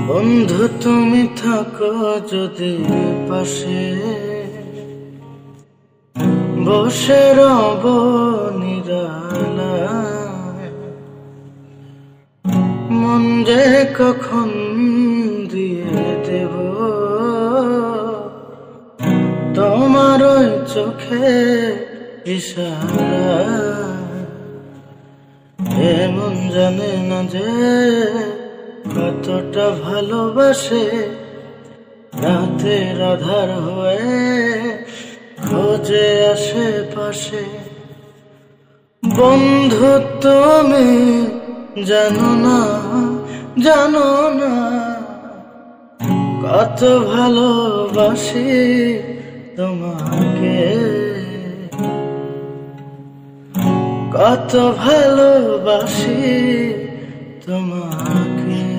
বন্ধু তুমি থাকো যদি পাশে, বসে রব নিরালায়। মন যে কখন দিয়ে দেব তোমার ওই চোখে ইশারায়। এমন জানে না যে কতটা ভালোবাসে, রাতের আধার হয়ে খোঁজে আশেপাশে। বন্ধু তুমি জানো না, জানো না কত ভালোবাসি তোমাকে, কত ভালোবাসি তোমাকে।